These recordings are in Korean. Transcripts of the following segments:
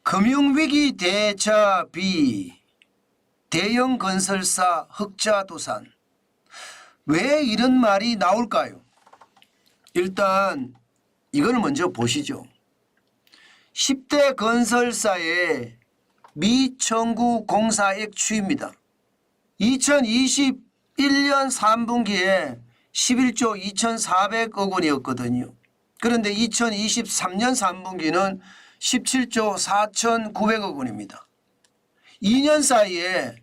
금융위기 대자비, 대형 건설사 흑자도산. 왜 이런 말이 나올까요? 일단 이걸 먼저 보시죠. 10대 건설사의 미청구 공사액 추이입니다. 2021년 3분기에 11조 2,400억 원이었거든요. 그런데 2023년 3분기는 17조 4,900억 원입니다. 2년 사이에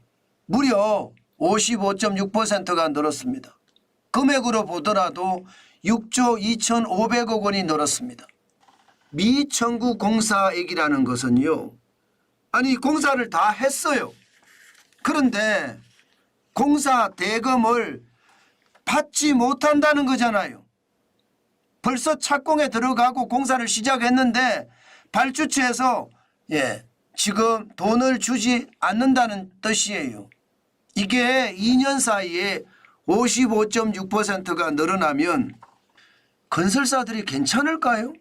무려 55.6%가 늘었습니다. 금액으로 보더라도 6조 2,500억 원이 늘었습니다. 미청구 공사액이라는 것은요, 아니 공사를 다 했어요. 그런데 공사 대금을 받지 못한다는 거잖아요. 벌써 착공에 들어가고 공사를 시작했는데 발주처에서 지금 돈을 주지 않는다는 뜻이에요. 이게 2년 사이에 55.6%가 늘어나면 건설사들이 괜찮을까요?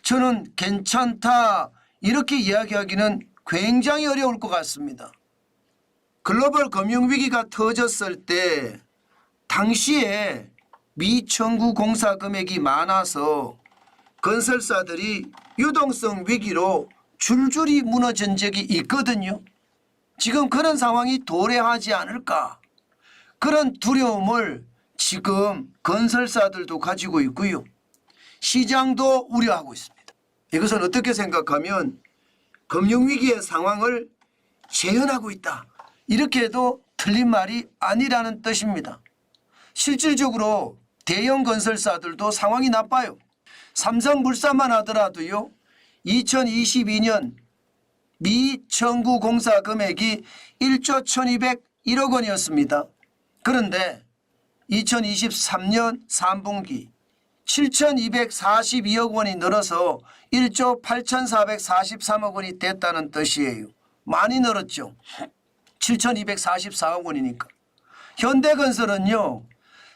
저는 괜찮다 이렇게 이야기하기는 굉장히 어려울 것 같습니다. 글로벌 금융위기가 터졌을 때 당시에 미청구 공사 금액이 많아서 건설사들이 유동성 위기로 줄줄이 무너진 적이 있거든요. 지금 그런 상황이 도래하지 않을까, 그런 두려움을 지금 건설사들도 가지고 있고요. 시장도 우려하고 있습니다. 이것은 어떻게 생각하면 금융위기의 상황을 재현하고 있다, 이렇게 해도 틀린 말이 아니라는 뜻입니다. 실질적으로 대형 건설사들도 상황이 나빠요. 삼성물산만 하더라도요, 2022년 미청구 공사 금액이 1조 1,201억 원이었습니다. 그런데 2023년 3분기 7,242억 원이 늘어서 1조 8,443억 원이 됐다는 뜻이에요. 많이 늘었죠. 7,244억 원이니까. 현대건설은요,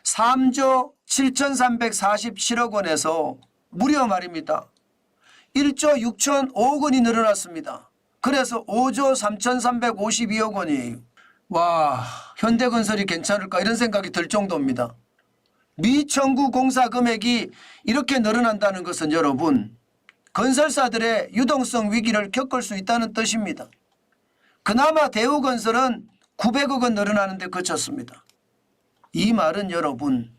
3조 7,347억 원에서 무려 말입니다, 1조 6,005억 원이 늘어났습니다. 그래서 5조 3,352억 원이에요. 와, 현대건설이 괜찮을까 이런 생각이 들 정도입니다. 미청구 공사 금액이 이렇게 늘어난다는 것은 여러분, 건설사들의 유동성 위기를 겪을 수 있다는 뜻입니다. 그나마 대우건설은 900억 원 늘어나는데 그쳤습니다. 이 말은 여러분,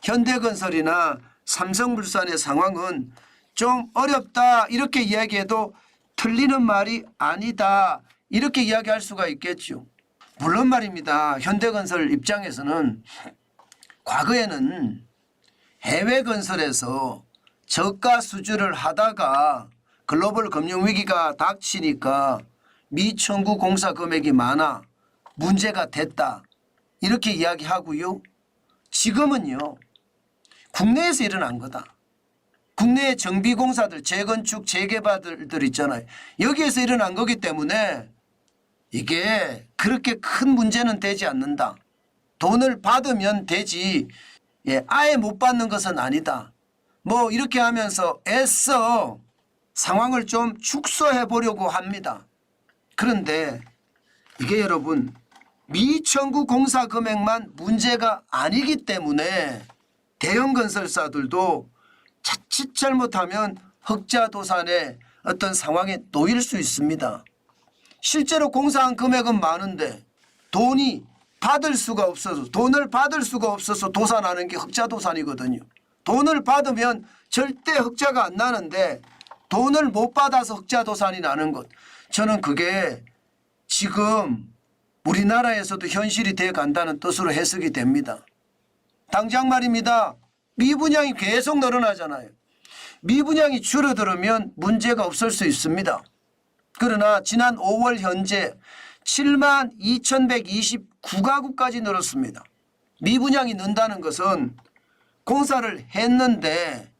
현대건설이나 삼성물산의 상황은 좀 어렵다 이렇게 이야기해도 틀리는 말이 아니다 이렇게 이야기할 수가 있겠죠. 물론 말입니다, 현대건설 입장에서는 과거에는 해외 건설에서 저가 수주를 하다가 글로벌 금융위기가 닥치니까 미청구 공사 금액이 많아 문제가 됐다 이렇게 이야기하고요. 지금은요, 국내에서 일어난 거다. 국내의 정비공사들, 재건축, 재개발들 있잖아요. 여기에서 일어난 거기 때문에 이게 그렇게 큰 문제는 되지 않는다. 돈을 받으면 되지 아예 못 받는 것은 아니다. 뭐 이렇게 하면서 애써 상황을 좀 축소해 보려고 합니다. 그런데 이게 여러분, 미청구 공사 금액만 문제가 아니기 때문에 대형 건설사들도 자칫 잘못하면 흑자도산의 어떤 상황에 놓일 수 있습니다. 실제로 공사한 금액은 많은데 돈을 받을 수가 없어서 도산하는 게 흑자도산이거든요. 돈을 받으면 절대 흑자가 안 나는데 돈을 못 받아서 흑자도산이 나는 것, 저는 그게 지금 우리나라에서도 현실이 돼 간다는 뜻으로 해석이 됩니다. 당장 말입니다, 미분양이 계속 늘어나잖아요. 미분양이 줄어들으면 문제가 없을 수 있습니다. 그러나 지난 5월 현재 72,129가구까지 늘었습니다. 미분양이 는다는 것은 공사를 했는데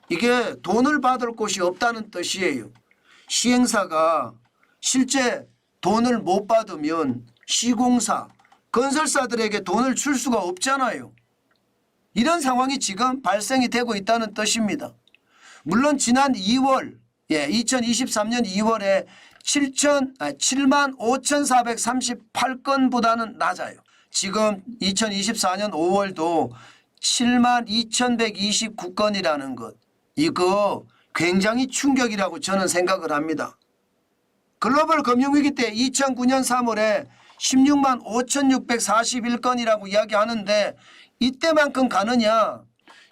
이게 돈을 받을 곳이 없다는 뜻이에요. 시행사가 실제 돈을 못 받으면 시공사, 건설사들에게 돈을 줄 수가 없잖아요. 이런 상황이 지금 발생이 되고 있다는 뜻입니다. 물론 지난 2월 2023년 2월에 75,438건보다는 낮아요. 지금 2024년 5월도 72,129건이라는 것. 이거 굉장히 충격이라고 저는 생각을 합니다. 글로벌 금융위기 때 2009년 3월에 16만 5,641건이라고 이야기하는데 이때만큼 가느냐.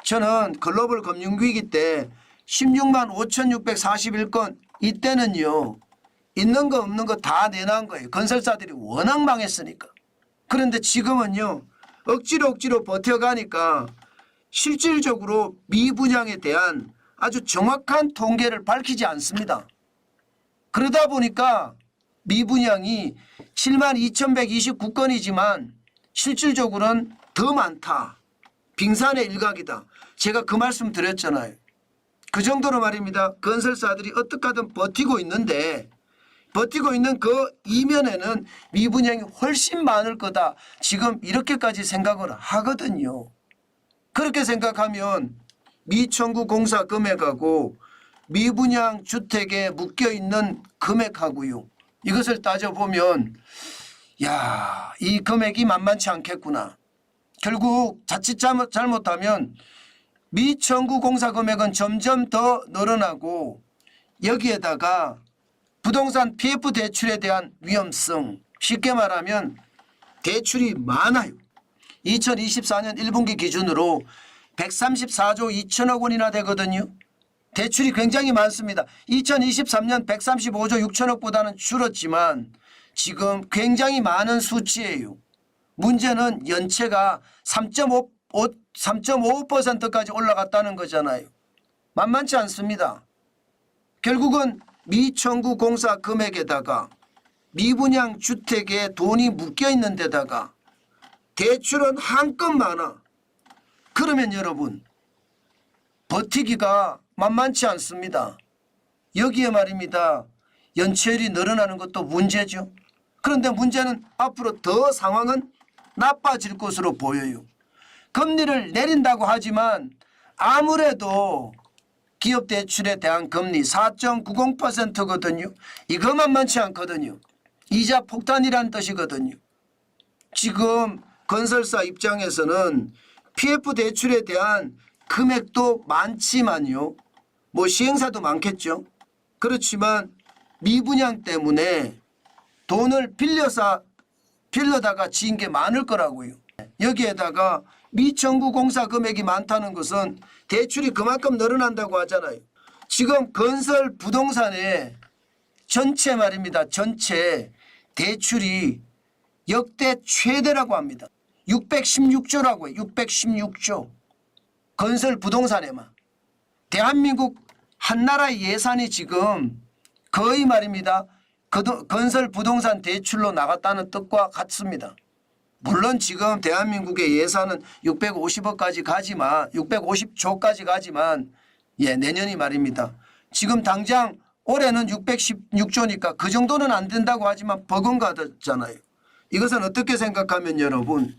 저는 글로벌 금융위기 때 16만 5,641건 이때는요. 있는 거 없는 거 다 내놓은 거예요. 건설사들이 워낙 망했으니까. 그런데 지금은요. 억지로 버텨가니까 실질적으로 미분양에 대한 아주 정확한 통계를 밝히지 않습니다. 그러다 보니까 미분양이 72,129건이지만 실질적으로는 더 많다. 빙산의 일각이다. 제가 그 말씀 드렸잖아요. 그 정도로 말입니다. 건설사들이 어떻게 하든 버티고 있는데 버티고 있는 그 이면에는 미분양이 훨씬 많을 거다. 지금 이렇게까지 생각을 하거든요. 그렇게 생각하면 미청구 공사 금액하고 미분양 주택에 묶여있는 금액하고요. 이것을 따져보면 야, 이 금액이 만만치 않겠구나. 결국 자칫 잘못하면 미청구 공사 금액은 점점 더 늘어나고 여기에다가 부동산 PF 대출에 대한 위험성, 쉽게 말하면 대출이 많아요. 2024년 1분기 기준으로 134조 2천억 원이나 되거든요. 대출이 굉장히 많습니다. 2023년 135조 6천억보다는 줄었지만 지금 굉장히 많은 수치예요. 문제는 연체가 3.55%까지 올라갔다는 거잖아요. 만만치 않습니다. 결국은 미청구 공사 금액에다가 미분양 주택에 돈이 묶여있는 데다가 대출은 한껏 많아. 그러면 여러분 버티기가 만만치 않습니다. 여기에 말입니다. 연체율이 늘어나는 것도 문제죠. 그런데 문제는 앞으로 더 상황은 나빠질 것으로 보여요. 금리를 내린다고 하지만 아무래도 기업 대출에 대한 금리 4.90%거든요. 이거 만만치 않거든요. 이자 폭탄이란 뜻이거든요. 지금 건설사 입장에서는 PF 대출에 대한 금액도 많지만요. 뭐 시행사도 많겠죠. 그렇지만 미분양 때문에 돈을 빌려다가 지은 게 많을 거라고요. 여기에다가 미청구 공사 금액이 많다는 것은 대출이 그만큼 늘어난다고 하잖아요. 지금 건설 부동산의 전체 말입니다. 전체 대출이 역대 최대라고 합니다. 616조라고 해요. 616조. 건설 부동산에만. 대한민국 한나라의 예산이 지금 거의 말입니다. 건설 부동산 대출로 나갔다는 뜻과 같습니다. 물론 지금 대한민국의 예산은 650억까지 가지만 650조까지 가지만 내년이 말입니다. 지금 당장 올해는 616조니까 그 정도는 안 된다고 하지만 버금가잖아요. 이것은 어떻게 생각하면 여러분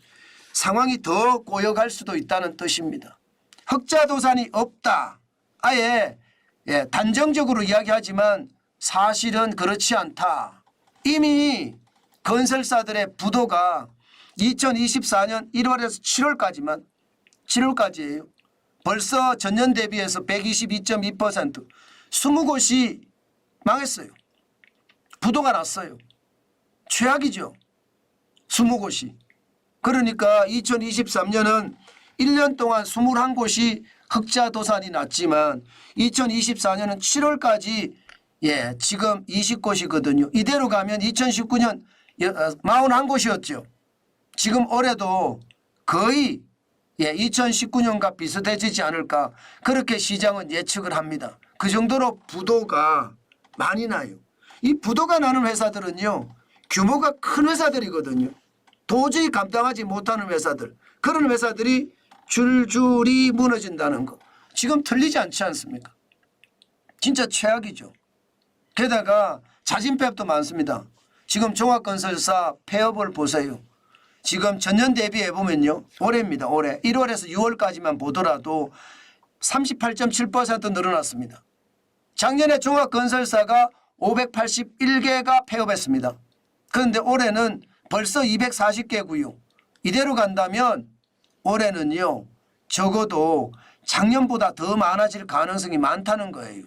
상황이 더 고역할 수도 있다는 뜻입니다. 흑자도산이 없다. 아예 단정적으로 이야기하지만 사실은 그렇지 않다. 이미 건설사들의 부도가 2024년 1월에서 7월까지예요. 벌써 전년 대비해서 122.2% 20곳이 망했어요. 부도가 났어요. 최악이죠. 20곳이. 그러니까 2023년은 1년 동안 21곳이 흑자도산이 났지만 2024년은 7월까지 지금 20곳이거든요. 이대로 가면 2019년 41곳이었죠. 지금 올해도 거의 2019년과 비슷해지지 않을까 그렇게 시장은 예측을 합니다. 그 정도로 부도가 많이 나요. 이 부도가 나는 회사들은요. 규모가 큰 회사들이거든요. 도저히 감당하지 못하는 회사들. 그런 회사들이 줄줄이 무너진다는 거. 지금 틀리지 않지 않습니까? 진짜 최악이죠. 게다가 자진폐업도 많습니다. 지금 종합건설사 폐업을 보세요. 지금 전년 대비해 보면요. 올해입니다. 올해 1월에서 6월까지만 보더라도 38.7% 늘어났습니다. 작년에 종합건설사가 581개가 폐업했습니다. 그런데 올해는 벌써 240개고요. 이대로 간다면 올해는요 적어도 작년보다 더 많아질 가능성이 많다는 거예요.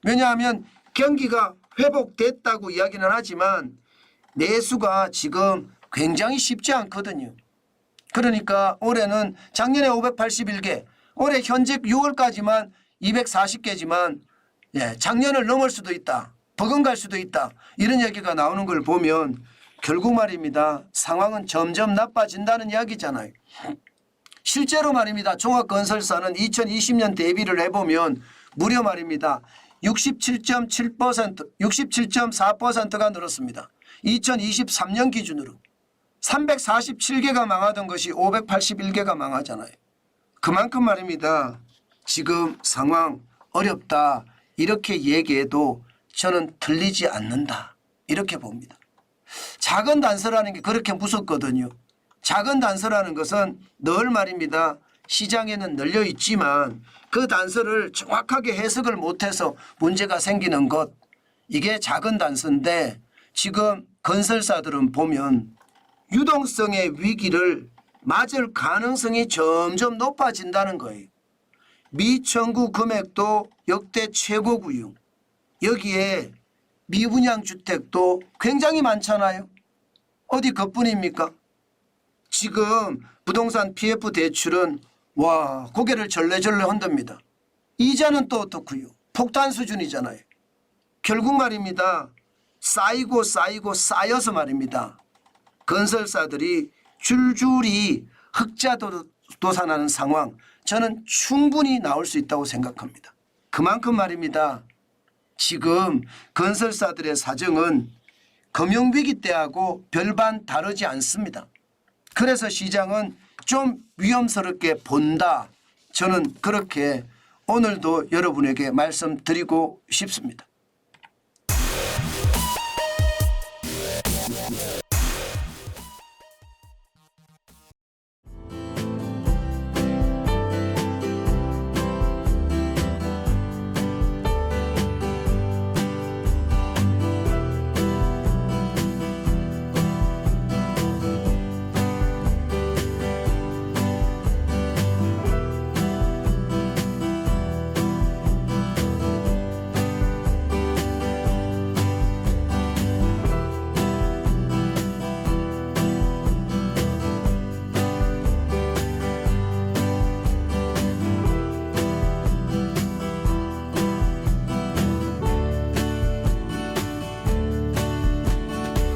왜냐하면 경기가 회복됐다고 이야기는 하지만 내수가 지금 굉장히 쉽지 않거든요. 그러니까 올해는 작년에 581개, 올해 현재 6월까지만 240개지만 작년을 넘을 수도 있다. 버금갈 수도 있다. 이런 얘기가 나오는 걸 보면 결국 말입니다. 상황은 점점 나빠진다는 이야기잖아요. 실제로 말입니다. 종합건설사는 2020년 대비를 해보면 무려 말입니다. 67.7%, 67.4%가 늘었습니다. 2023년 기준으로 347개가 망하던 것이 581개가 망하잖아요. 그만큼 말입니다. 지금 상황 어렵다 이렇게 얘기해도 저는 틀리지 않는다 이렇게 봅니다. 작은 단서라는 게 그렇게 무섭거든요. 작은 단서라는 것은 늘 말입니다. 시장에는 널려 있지만 그 단서를 정확하게 해석을 못해서 문제가 생기는 것, 이게 작은 단서인데 지금 건설사들은 보면 유동성의 위기를 맞을 가능성이 점점 높아진다는 거예요. 미청구 금액도 역대 최고고요. 여기에 미분양 주택도 굉장히 많잖아요. 어디 그뿐입니까? 지금 부동산 PF 대출은 와 고개를 절레절레 흔듭니다. 이자는 또 어떻고요? 폭탄 수준이잖아요. 결국 말입니다. 쌓이고 쌓여서 말입니다. 건설사들이 줄줄이 흑자 도산하는 상황 저는 충분히 나올 수 있다고 생각합니다. 그만큼 말입니다. 지금 건설사들의 사정은 금융위기 때하고 별반 다르지 않습니다. 그래서 시장은 좀 위험스럽게 본다. 저는 그렇게 오늘도 여러분에게 말씀드리고 싶습니다.